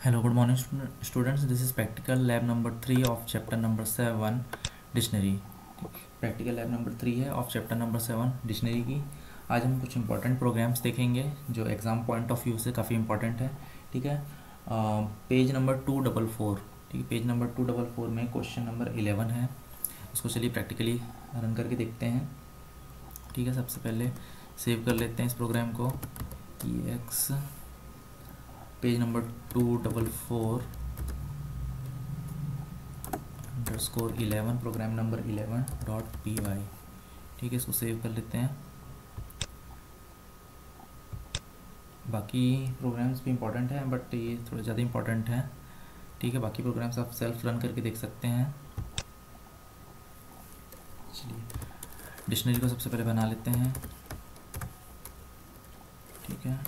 Hello, good morning students. This is practical lab number 3 of chapter number 7 dictionary. Practical lab number 3 है of chapter number 7 dictionary की। आज हम कुछ important programmes देखेंगे जो exam point of view से काफ़ी इंपॉर्टेंट है। ठीक है, पेज नंबर 244। ठीक है, पेज नंबर 244 में क्वेश्चन नंबर 11 है। उसको चलिए प्रैक्टिकली रन करके देखते हैं। ठीक है, सबसे पहले सेव कर लेते हैं इस प्रोग्राम को। EX page number 244 _11 program number 11.py। ठीक है, इसको सेव कर लेते हैं। बाकी प्रोग्राम्स भी इंपॉर्टेंट हैं बट ये थोड़े ज़्यादा इंपॉर्टेंट हैं। ठीक है, बाकी प्रोग्राम्स आप सेल्फ रन करके देख सकते हैं। चलिए डिक्शनरी को सबसे पहले बना लेते हैं। ठीक है,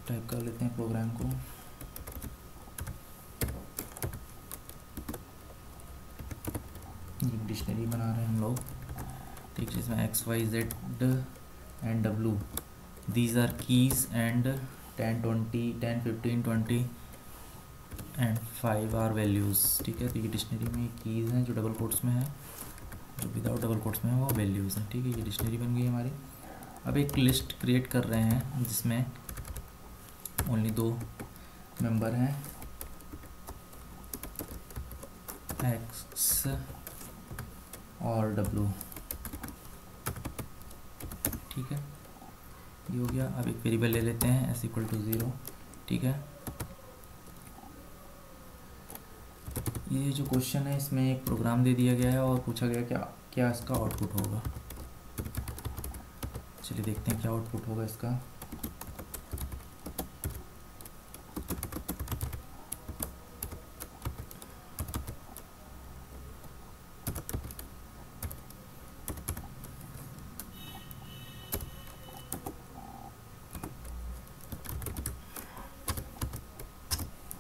टाइप कर लेते हैं प्रोग्राम को। ये डिक्शनरी बना रहे हैं हम लोग। ठीक है, इसमें एक्स वाई जेड एंड डब्लू these are keys and 10 20 10 15 20 and 5 are values. ठीक है, तो ये डिक्शनरी में कीज़ हैं जो डबल कोट्स में है, जो विदाउट डबल कोट्स में है वो वैल्यूज़ हैं। ठीक है, ये डिक्शनरी बन गई हमारी। अब एक लिस्ट क्रिएट कर रहे हैं जिसमें ओनली 2 मेंबर हैं, एक्स और डब्लू। ठीक है, ये हो गया। अब एक वेरिएबल ले लेते हैं s = 0। ठीक है, ये जो क्वेश्चन है इसमें एक प्रोग्राम दे दिया गया है और पूछा गया क्या क्या इसका आउटपुट होगा। चलिए देखते हैं क्या आउटपुट होगा इसका।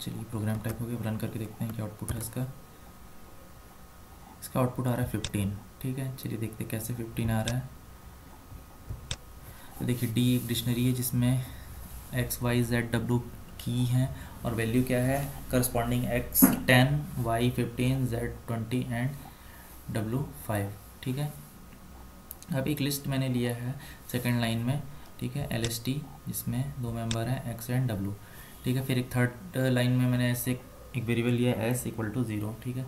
चलिए प्रोग्राम टाइप हो गया, रन करके देखते हैं क्या आउटपुट है इसका। इसका आउटपुट आ रहा है 15। ठीक है, चलिए देखते हैं कैसे 15 आ रहा है। तो देखिए डी एक डिक्शनरी है जिसमें एक्स वाई जेड डब्लू की हैं और वैल्यू क्या है corresponding x 10 y 15 z 20 and डब्लू 5। ठीक है, अब एक लिस्ट मैंने लिया है सेकंड लाइन में। ठीक है, LST जिसमें 2 मेंबर हैं एक्स एंड डब्लू। ठीक है, फिर एक थर्ड लाइन में मैंने ऐसे एक वेरिएबल लिया है s = 0। ठीक है,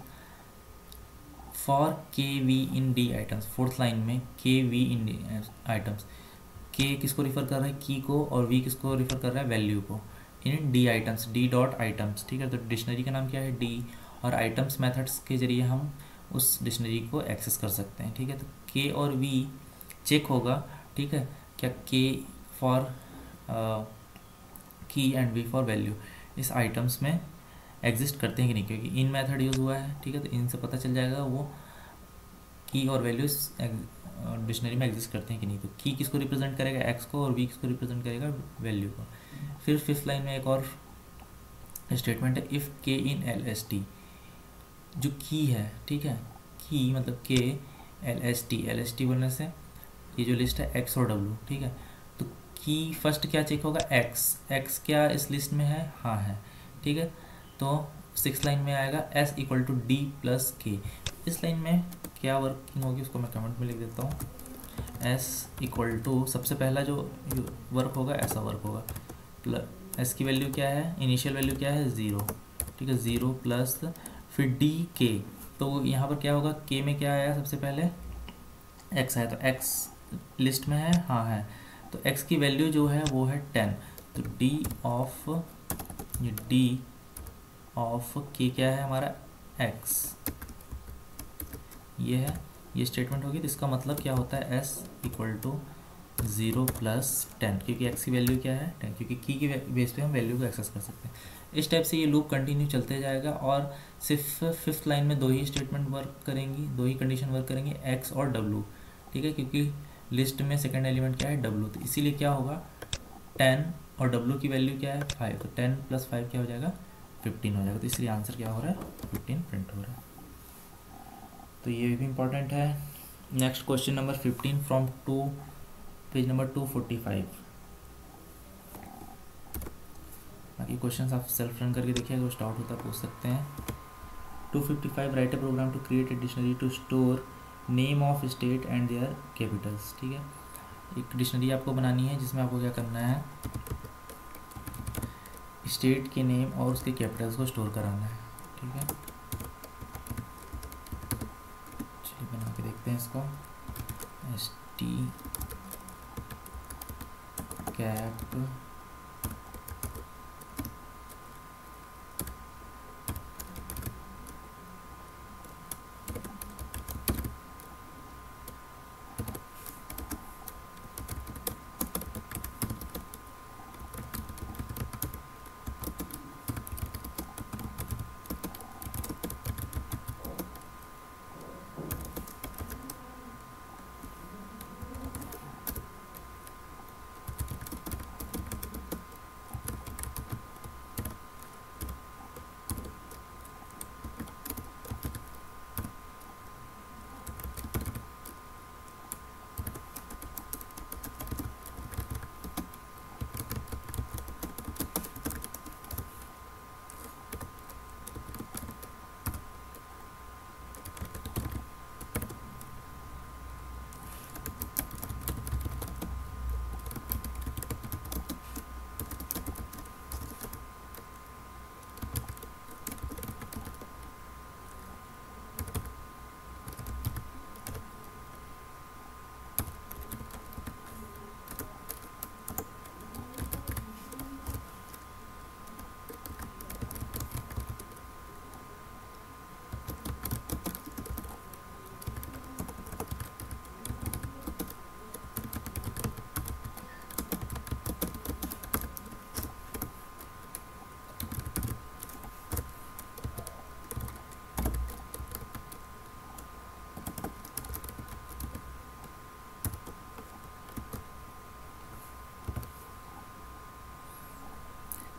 for KV in D items. Fourth line में KV इन D आइटम्स। K किसको रिफ़र कर रहा है, की को, और V किसको रिफ़र कर रहा है, वैल्यू को। इन D items, D dot items. ठीक है, तो डिक्शनरी का नाम क्या है, D, और आइटम्स मेथड्स के जरिए हम उस डिक्शनरी को एक्सेस कर सकते हैं। ठीक है, तो K और V चेक होगा। ठीक है, क्या K फॉर की एंड V फॉर वैल्यू इस आइटम्स में एग्जिस्ट करते हैं कि नहीं, क्योंकि इन मेथड यूज़ हुआ है। ठीक है, तो इनसे पता चल जाएगा वो की और वैल्यूज डिक्शनरी में एग्जिस्ट करते हैं कि नहीं। तो की किसको रिप्रेजेंट करेगा, एक्स को, और वी किसको रिप्रेजेंट करेगा, वैल्यू को। फिर फिफ्थ लाइन में एक और स्टेटमेंट है, इफ़ के इन LST। जो की है, ठीक है, की मतलब के LST बोलने से ये जो लिस्ट है एक्स और डब्लू। ठीक है, तो की फर्स्ट क्या चेक होगा, एक्स क्या इस लिस्ट में है, हाँ है। ठीक है, तो 6 लाइन में आएगा s = D + K। इस लाइन में क्या वर्किंग होगी उसको मैं कमेंट में लिख देता हूँ। s = सबसे पहला जो वर्क होगा ऐसा वर्क होगा। s की वैल्यू क्या है, इनिशियल वैल्यू क्या है, 0। ठीक है, 0 प्लस फिर D K। तो यहाँ पर क्या होगा, K में क्या आया, सबसे पहले x है, तो x लिस्ट में है, हाँ है। तो x की वैल्यू जो है वो है 10। तो D ऑफ K क्या है हमारा, x। ये है, ये स्टेटमेंट होगी। तो इसका मतलब क्या होता है, s = 0 + 10, क्योंकि x की वैल्यू क्या है, 10, क्योंकि की के बेस पे हम वैल्यू को एक्सेस कर सकते हैं। इस टाइप से ये लूप कंटिन्यू चलते जाएगा और सिर्फ फिफ्थ लाइन में 2 ही स्टेटमेंट वर्क करेंगी, 2 ही कंडीशन वर्क करेंगी, x और w। ठीक है, क्योंकि लिस्ट में सेकेंड एलिमेंट क्या है, w, तो इसीलिए क्या होगा, 10 और w की वैल्यू क्या है, 5। तो 10 + 5 क्या हो जाएगा, 15 हो जाएगा। तो इसलिए आंसर क्या हो रहा है, 15 प्रिंट हो रहा है। तो ये भी इम्पोर्टेंट है। Next question number 15 from page number 245। बाकी क्वेश्चन आप सेल्फ रन करके देखिए, अगर डाउट होता है पूछ सकते हैं। 255 write a program to create a dictionary to store name of state and their capitals. ठीक है, एक डिक्शनरी आपको बनानी है जिसमें आपको क्या करना है, स्टेट के नेम और उसके कैपिटल्स को स्टोर कराना है। ठीक है, चलिए बना के देखते हैं इसको। st cap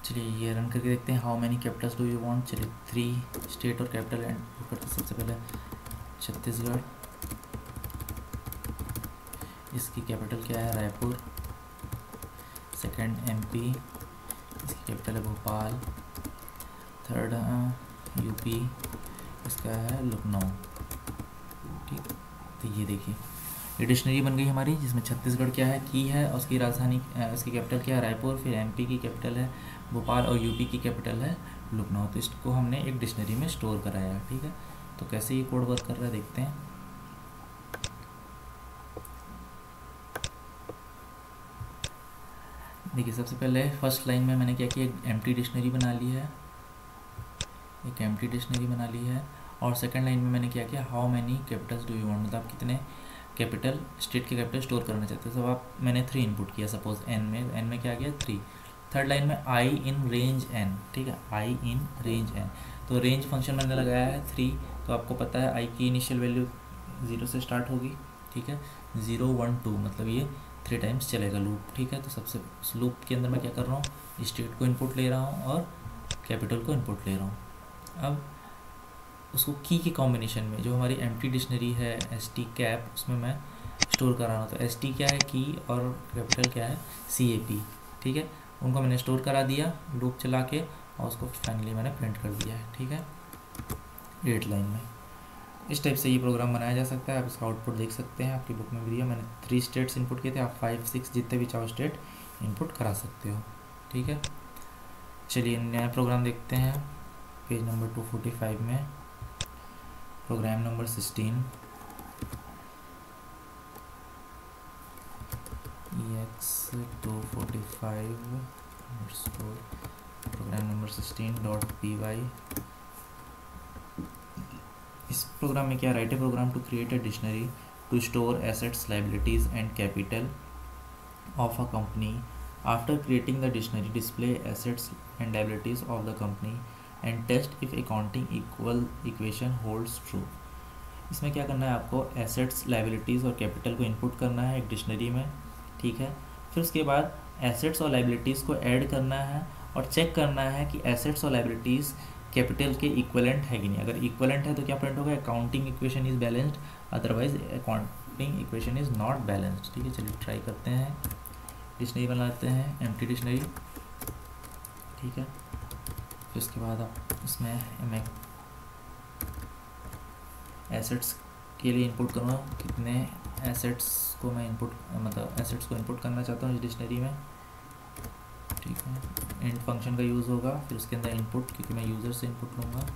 चलिए ये रन करके देखते हैं। How many Capitals do you want. चलिए 3 स्टेट और कैपिटल एंड करते। सबसे पहले छत्तीसगढ़, इसकी कैपिटल क्या है, रायपुर। सेकंड एमपी, इसकी कैपिटल है भोपाल। थर्ड यूपी, इसका है लखनऊ। ठीक, तो ये देखिए ये डिक्शनरी बन गई हमारी, जिसमें छत्तीसगढ़ क्या है, की है, और उसकी राजधानी उसकी कैपिटल क्या है, रायपुर। फिर एमपी की कैपिटल है भोपाल और यूपी की कैपिटल है लखनऊ। तो इसको हमने एक डिक्शनरी में स्टोर कराया है। ठीक है, तो कैसे ये कोड वर्क कर रहा है देखते हैं। देखिए सबसे पहले फर्स्ट लाइन में मैंने क्या किया, एक एम्प्टी डिक्शनरी बना ली है, एक एम्प्टी डिक्शनरी बना ली है। और सेकंड लाइन में मैंने क्या किया, how many Capitals do you want, मतलब आप कितने कैपिटल, स्टेट के कैपिटल स्टोर करना चाहते हो। सब आप मैंने 3 इनपुट किया, सपोज एन में क्या गया 3। थर्ड लाइन में आई इन रेंज एन। ठीक है, आई इन रेंज एन, तो रेंज फंक्शन मैंने लगाया है 3। तो आपको पता है आई की इनिशियल वैल्यू 0 से स्टार्ट होगी। ठीक है, 0 1 2 मतलब ये 3 टाइम्स चलेगा लूप। ठीक है, तो सबसे उस लूप के अंदर मैं क्या कर रहा हूँ, स्टेट को इनपुट ले रहा हूँ और कैपिटल को इनपुट ले रहा हूँ। अब उसको की के कॉम्बिनेशन में जो हमारी एम्प्टी डिक्शनरी है st कैप, उसमें मैं स्टोर कर रहा हूँ। तो st क्या है, की, और कैपिटल क्या है, cap। ठीक है, उनको मैंने स्टोर करा दिया लूप चला के, और उसको फाइनली मैंने प्रिंट कर दिया है। ठीक है, 8 लाइन में। इस टाइप से ये प्रोग्राम बनाया जा सकता है। आप इसका आउटपुट देख सकते हैं, आपकी बुक में भी दिया। मैंने 3 स्टेट्स इनपुट किए थे, आप 5 6 जितने भी चाहो स्टेट इनपुट करा सकते हो। ठीक है, चलिए नया प्रोग्राम देखते हैं। पेज नंबर 245 में programme number 16 EX245 programme number 16.py। इस प्रोग्राम में क्या, write a program to create a dictionary to store assets, liabilities and capital of a company. After creating the dictionary, display assets and liabilities of the company and test if accounting equal equation holds true. इसमें क्या करना है, आपको assets, liabilities और capital को input करना है एक डिक्शनरी में। ठीक है, फिर उसके बाद एसेट्स और लाइबिलिटीज़ को ऐड करना है और चेक करना है कि एसेट्स और लाइबिलिटीज़ कैपिटल के इक्वलेंट है कि नहीं। अगर इक्वलेंट है तो क्या प्रिंट होगा, accounting equation is balanced, otherwise accounting equation is not balanced. ठीक है, चलिए ट्राई करते हैं, डिक्शनरी बनाते हैं, एम्प्टी डिक्शनरी। ठीक है। फिर उसके बाद आप इसमें मैं एसेट्स के लिए इंपुट करूँगा, कितने एसेट्स को मैं इंपुट मतलब एसेट्स को इंपुट करना चाहता हूँ इस डिक्शनरी में, ठीक है। इंट फंक्शन का यूज़ होगा, फिर उसके अंदर इनपुट, क्योंकि मैं यूज़र से इनपुट लूँगा।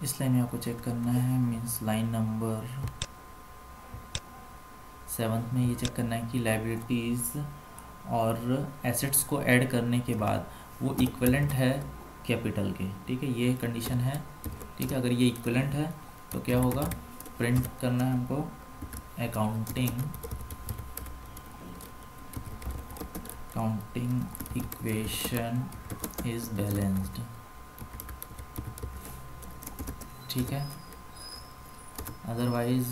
इस लाइन में आपको चेक करना है, मीन्स लाइन नंबर 7 में ये चेक करना है कि लाइबिलिटीज़ और एसेट्स को ऐड करने के बाद वो इक्विवेलेंट है कैपिटल के, ठीक है। ये कंडीशन है, ठीक है। अगर ये इक्विवेलेंट है तो क्या होगा, प्रिंट करना है हमको अकाउंटिंग इक्वेशन इज बैलेंस्ड, ठीक है। अदरवाइज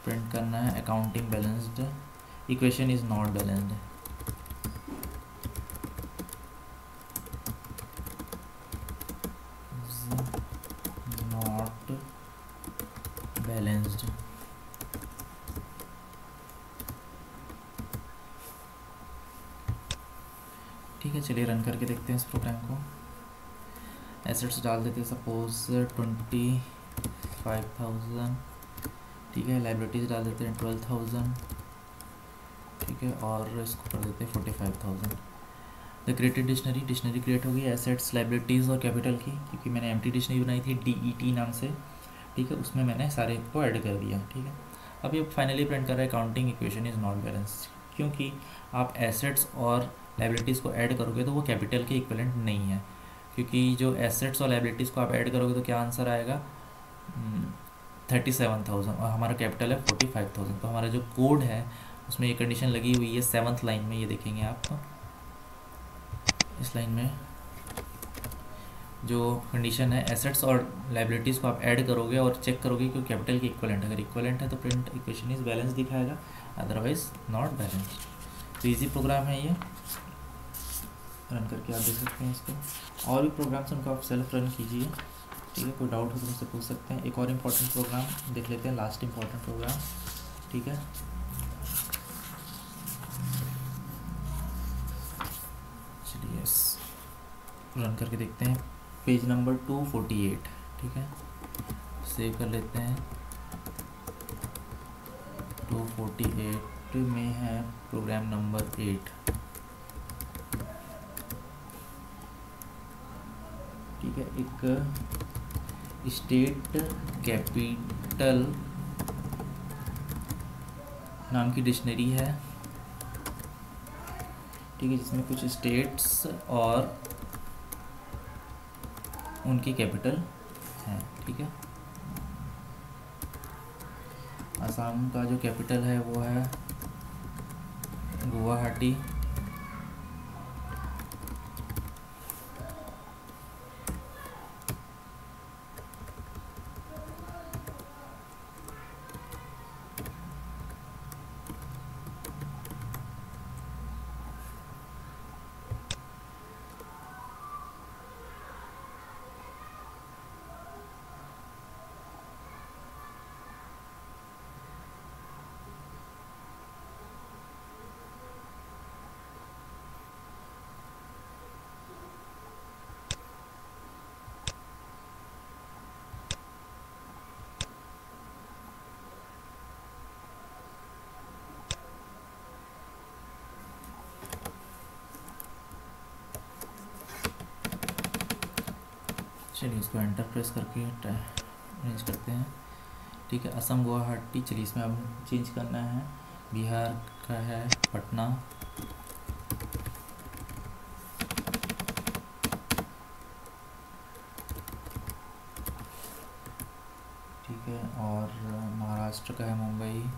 प्रिंट करना है accounting balanced equation is not balanced, not balanced. ठीक है, चलिए रन करके देखते हैं इस प्रोग्राम को। एसेट्स डाल देते हैं सपोज 25,000, ठीक है। लाइबिलिटीज़ डाल देते हैं 12,000, ठीक है। और इसको कर देते हैं 45,000। द क्रिएटेड डिक्शनरी क्रिएट होगी एसेट्स, लाइबिलिटीज़ और कैपिटल की, क्योंकि मैंने एम्प्टी डिक्शनरी बनाई थी DET नाम से, ठीक है। उसमें मैंने सारे को ऐड कर दिया, ठीक है। अब ये फाइनली प्रिंट कर रहा है accounting equation is not balanced, क्योंकि आप एसेट्स और लाइबिलिटीज़ को ऐड करोगे तो वो कैपिटल के इक्विवेलेंट नहीं है, क्योंकि जो एसेट्स और लाइबिलिटीज़ को आप ऐड करोगे तो क्या आंसर आएगा 37,000 और हमारा कैपिटल है 45,000। तो हमारा जो कोड है उसमें ये कंडीशन लगी हुई है 7th लाइन में, ये देखेंगे आप इस लाइन में जो कंडीशन है एसेट्स और लाइबिलिटीज़ को आप ऐड करोगे और चेक करोगे कि कैपिटल के इक्विवेलेंट, अगर इक्विवेलेंट है तो प्रिंट इक्वेशन इज बैलेंस दिखाएगा, अदरवाइज नॉट बैलेंस। तो इजी प्रोग्राम है ये, रन करके आप देख सकते हैं इसको। और भी प्रोग्राम्स उनको आप सेल्फ रन कीजिए, ठीक है। कोई डाउट हो तो मुझसे पूछ सकते हैं। एक और इम्पॉर्टेंट प्रोग्राम देख लेते हैं, लास्ट इम्पॉर्टेंट प्रोग्राम, ठीक है। चलिए रन करके देखते हैं। पेज नंबर 248, ठीक है। सेव कर लेते हैं 248 में है प्रोग्राम नंबर 8, ठीक है। एक स्टेट कैपिटल नाम की डिक्शनरी है, ठीक है, जिसमें कुछ स्टेट्स और उनकी कैपिटल हैं, ठीक है। असम का जो कैपिटल है वो है गुवाहाटी, चलिए इसको एंटर प्रेस करके चेंज करते हैं, ठीक है। असम गुवाहाटी, चलिए इसमें अब चेंज करना है, बिहार का है पटना, ठीक है, और महाराष्ट्र का है मुंबई,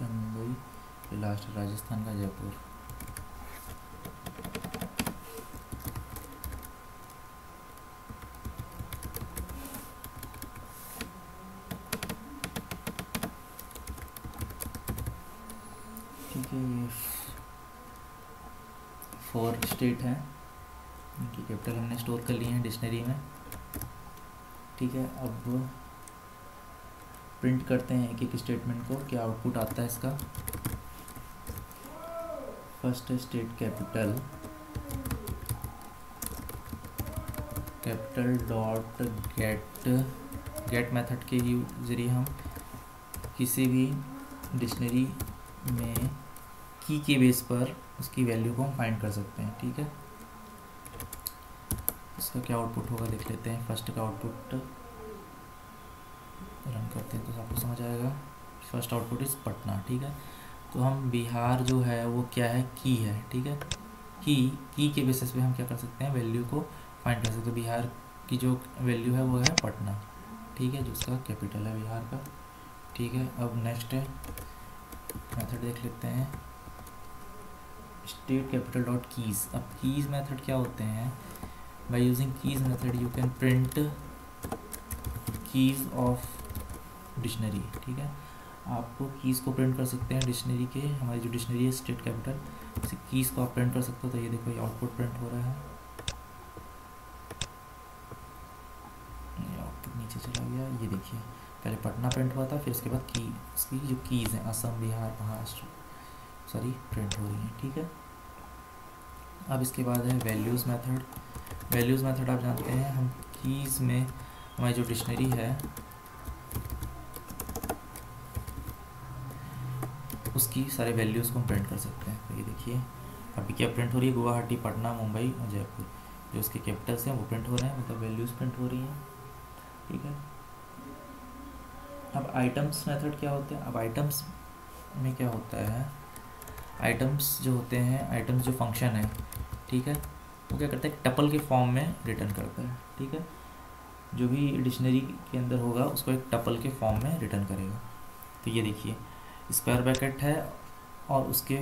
मुंबई, फिर लास्ट राजस्थान का जयपुर। ठीक है, ये 4 स्टेट हैं, इनकी कैपिटल हमने स्टोर कर लिए हैं डिक्शनरी में, ठीक है। अब प्रिंट करते हैं एक एक स्टेटमेंट को, क्या आउटपुट आता है इसका। First state capital, capital dot get method के जरिए हम किसी भी डिक्शनरी में की के बेस पर उसकी वैल्यू को हम फाइंड कर सकते हैं, ठीक है। इसका क्या आउटपुट होगा देख लेते हैं। फर्स्ट का आउटपुट रन करते हैं तो आपको समझ आएगा। फर्स्ट आउटपुट इज़ पटना, ठीक है। तो हम बिहार जो है वो क्या है, की है, ठीक है। की के बेसिस पे हम क्या कर सकते हैं, वैल्यू को फाइंड कर सकते हैं। तो बिहार की जो वैल्यू है वो है पटना, ठीक है, जो उसका कैपिटल है बिहार का, ठीक है। अब नेक्स्ट मेथड देख लेते हैं, स्टेट कैपिटल डॉट कीज़। अब कीज़ मेथड क्या होते हैं, by using keys method you can print keys of dictionary, ठीक है। आपको कीज़ को प्रिंट कर सकते हैं डिक्शनरी के, हमारी जो डिक्शनरी है स्टेट कैपिटल, इसे कीज़ को आप प्रिंट कर सकते हो। तो ये देखो ये आउटपुट प्रिंट हो रहा है, ये आउटपुट नीचे चला गया, ये देखिए पहले पटना प्रिंट हुआ था, फिर उसके बाद की, उसकी जो कीज़ हैं असम, बिहार, महाराष्ट्र सॉरी प्रिंट हो रही हैं, ठीक है। अब इसके बाद है वैल्यूज़ मेथड। वैल्यूज़ मेथड आप जानते हैं, हम कीज़ में हमारी जो डिक्शनरी है उसकी सारे वैल्यूज़ को हम प्रिंट कर सकते हैं। तो ये देखिए अभी क्या प्रिंट हो रही है, गुवाहाटी, पटना, मुंबई और जयपुर, जो उसके कैपिटल्स हैं वो प्रिंट हो रहे हैं, मतलब वैल्यूज़ प्रिंट हो रही हैं, ठीक है। अब आइटम्स मेथड क्या होते हैं, अब आइटम्स में क्या होता है, आइटम्स जो होते हैं, आइटम्स जो फंक्शन है, ठीक है, वो क्या करता है, टपल के फॉर्म में रिटर्न करता है, ठीक है। जो भी डिक्शनरी के अंदर होगा उसको एक टपल के फॉर्म में रिटर्न करेगा। तो ये देखिए स्क्वायर ब्रैकेट है और उसके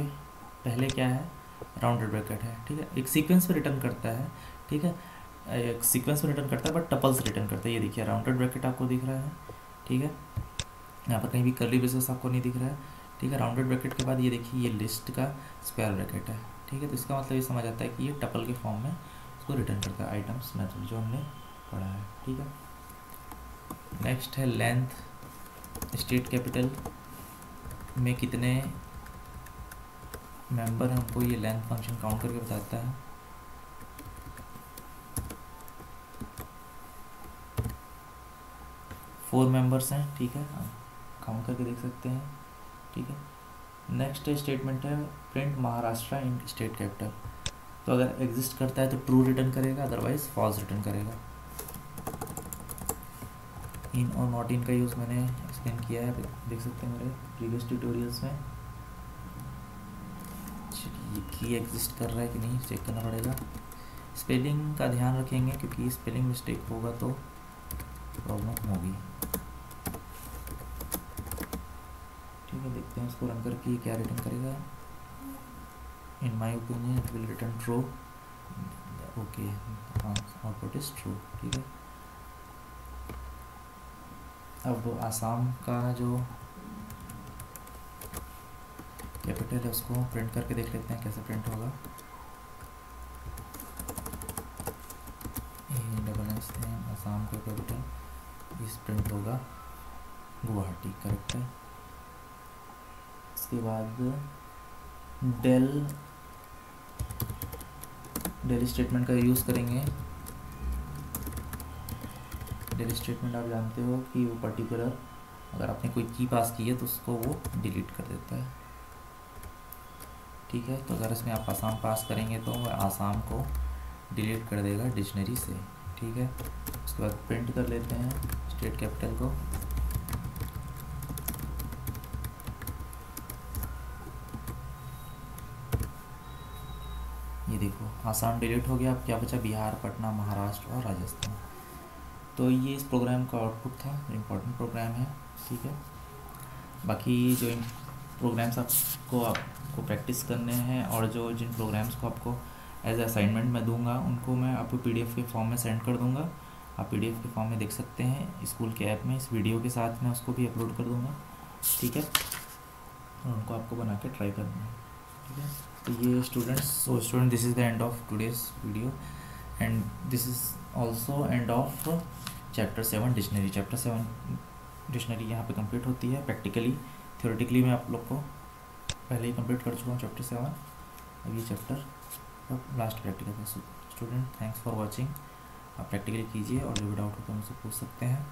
पहले क्या है, राउंडेड ब्रैकेट है, ठीक है। एक सीक्वेंस में रिटर्न करता है, ठीक है, एक सीक्वेंस में रिटर्न करता है बट टपल्स रिटर्न करता है। ये देखिए राउंडेड ब्रैकेट आपको दिख रहा है, ठीक है, यहाँ पर कहीं भी कर्ली ब्रेसेस आपको नहीं दिख रहा है, ठीक है। राउंडेड ब्रैकेट के बाद ये देखिए ये लिस्ट का स्क्वायर ब्रैकेट है, ठीक है। तो इसका मतलब ये समझ आता है कि ये टपल के फॉर्म में उसको रिटर्न करता है, आइटम्स मेथड जो हमने पढ़ा है, ठीक है। नेक्स्ट है लेंथ, स्टेट कैपिटल में कितने मेंबर हैं हमको ये लेंथ फंक्शन काउंट करके बताता है। फोर मेंबर्स हैं, ठीक है, काउंट करके देख सकते हैं, ठीक है। नेक्स्ट स्टेटमेंट है प्रिंट महाराष्ट्र इन स्टेट कैपिटल। तो अगर एग्जिस्ट करता है तो ट्रू रिटर्न करेगा, अदरवाइज फॉल्स रिटर्न करेगा। इन और नॉट इन का यूज़ मैंने एक्सप्लेन किया है, देख सकते हैं मेरे प्रीवियस ट्यूटोरियल्स में। चलिए की एग्जिस्ट कर रहा है कि नहीं चेक करना पड़ेगा। स्पेलिंग का ध्यान रखेंगे क्योंकि स्पेलिंग मिस्टेक होगा तो प्रॉब्लम होगी, ठीक है। देखते हैं इसको रन करके क्या रिटर्न करेगा। In my opinion it will return true, okay, हाँ आउटपुट इज ट्रू, ठीक है। अब आसाम का जो कैपिटल है उसको प्रिंट करके देख लेते हैं कैसे प्रिंट होगा। ASM आसाम का कैपिटल इस प्रिंट होगा गुवाहाटी, करेक्ट है। इसके बाद डेल स्टेटमेंट का यूज़ करेंगे। डेल स्टेटमेंट आप जानते हो कि वो पर्टिकुलर अगर आपने कोई की पास की है तो उसको वो डिलीट कर देता है, ठीक है। तो अगर इसमें आप आसाम पास करेंगे तो वह आसाम को डिलीट कर देगा डिक्शनरी से, ठीक है। उसके बाद प्रिंट कर लेते हैं स्टेट कैपिटल को। ये देखो आसाम डिलीट हो गया। अब क्या बचा, बिहार, पटना, महाराष्ट्र और राजस्थान। तो ये इस प्रोग्राम का आउटपुट था, इम्पोर्टेंट प्रोग्राम है, ठीक है। बाकी जो प्रोग्राम्स आपको प्रैक्टिस करने हैं और जो जिन प्रोग्राम्स को आपको एज असाइनमेंट मैं दूंगा उनको मैं आपको PDF के फॉर्म में सेंड कर दूंगा। आप PDF के फॉर्म में देख सकते हैं स्कूल के ऐप में। इस वीडियो के साथ मैं उसको भी अपलोड कर दूंगा, ठीक है। और उनको आपको बना के ट्राई करना है, ठीक है। तो ये student this is the end of today's video and this is also end of chapter 7 dictionary. Chapter 7 dictionary यहाँ पे कंप्लीट होती है प्रैक्टिकली। थ्योरेटिकली मैं आप लोग को पहले ही कंप्लीट कर चुका हूँ चैप्टर 7। अब ये चैप्टर अब लास्ट प्रैक्टिकल है। Student thanks for watching. आप प्रैक्टिकली कीजिए और जो भी डाउट हो तो मुझसे पूछ सकते हैं।